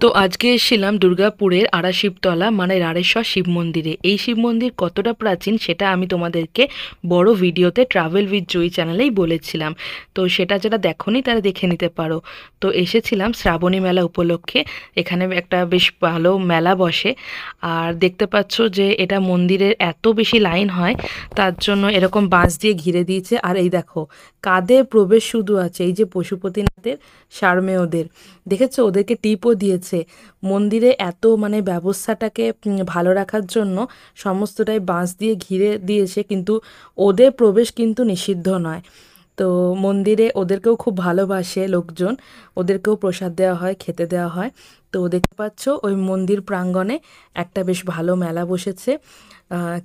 তো আজকে এসেছিলাম দুর্গাপুরের আড়াশিবতলা মানে রাড়েশ্বর শিব মন্দিরে। এই শিব মন্দির কতটা প্রাচীন সেটা আমি তোমাদেরকে বড় ভিডিওতে ট্রাভেল উইথ জয়ী চ্যানেলেই বলেছিলাম। তো সেটা যারা দেখোনি তারা দেখে নিতে পারো। তো এসেছিলাম শ্রাবণী মেলা উপলক্ষে। এখানে একটা বেশ ভালো মেলা বসে। আর দেখতে পাচ্ছ যে এটা মন্দিরের এত বেশি লাইন হয়, তার জন্য এরকম বাঁশ দিয়ে ঘিরে দিয়েছে। আর এই দেখো কাদের প্রবেশ শুধু আছে, এই যে পশুপতিনাথের সারমেয়দের, দেখেছো ওদেরকে টিপও দিয়েছে। মন্দিরে এত মানে ব্যবস্থাটাকে ভালো রাখার জন্য সমস্তটাই বাঁশ দিয়ে ঘিরে দিয়েছে, কিন্তু ওদের প্রবেশ কিন্তু নিষিদ্ধ নয়। তো মন্দিরে ওদেরকেও খুব ভালোবাসে লোকজন, ওদেরকেও প্রসাদ দেওয়া হয়, খেতে দেওয়া হয়। তো দেখতে পাচ্ছ ওই মন্দির প্রাঙ্গণে একটা বেশ ভালো মেলা বসেছে।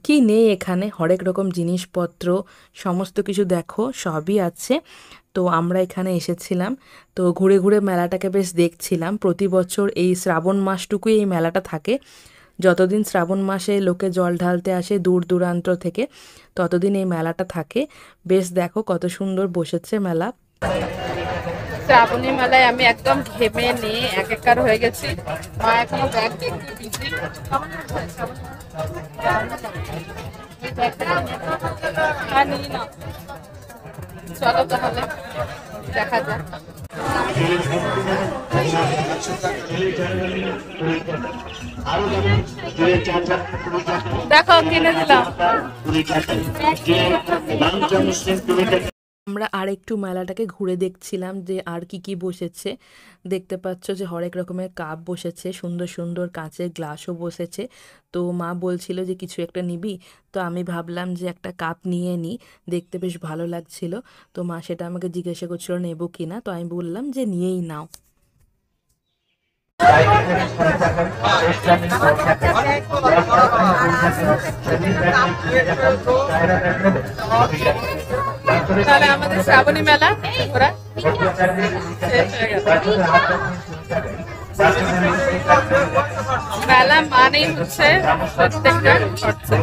কি নেই এখানে, হরেক রকম জিনিসপত্র সমস্ত কিছু দেখো সবই আছে। তো আমরা এখানে এসেছিলাম, তো ঘুরে ঘুরে মেলাটাকে বেশ দেখছিলাম। প্রতি বছর এই শ্রাবণ মাসটুকুই এই মেলাটা থাকে। যতদিন শ্রাবণ মাসে লোকে জল ঢালতে আসে দূর দূরান্ত থেকে, ততদিন এই মেলাটা থাকে। বেশ দেখো কত সুন্দর বসেছে মেলা। শ্রাবণী মেলায় আমি একদম ঘেমে নিয়ে একাকার হয়ে গেছি। মা এখনো ব্যাগ দেখতে বিজি। চলো তাহলে দেখা যাক। দেখো কিনে দিলাম। আমরা আর একটু মেলাটাকে ঘুরে দেখছিলাম যে আর কি কি বসেছে। দেখতে পাচ্ছ যে হরেক রকমের কাপ বসেছে, সুন্দর সুন্দর কাঁচের গ্লাসও বসেছে। তো মা বলছিল যে কিছু একটা নিবি, তো আমি ভাবলাম যে একটা কাপ নিয়ে নিই, দেখতে বেশ ভালো লাগছিল। তো মা সেটা আমাকে জিজ্ঞাসা করছিল নেবো কিনা, তো আমি বললাম যে নিয়েই নাও। তাহলে আমাদের শ্রাবণী মেলা ঘোরা শেষ হয়ে গেল। মেলা মানেই হচ্ছে প্রত্যেকটা খরচা।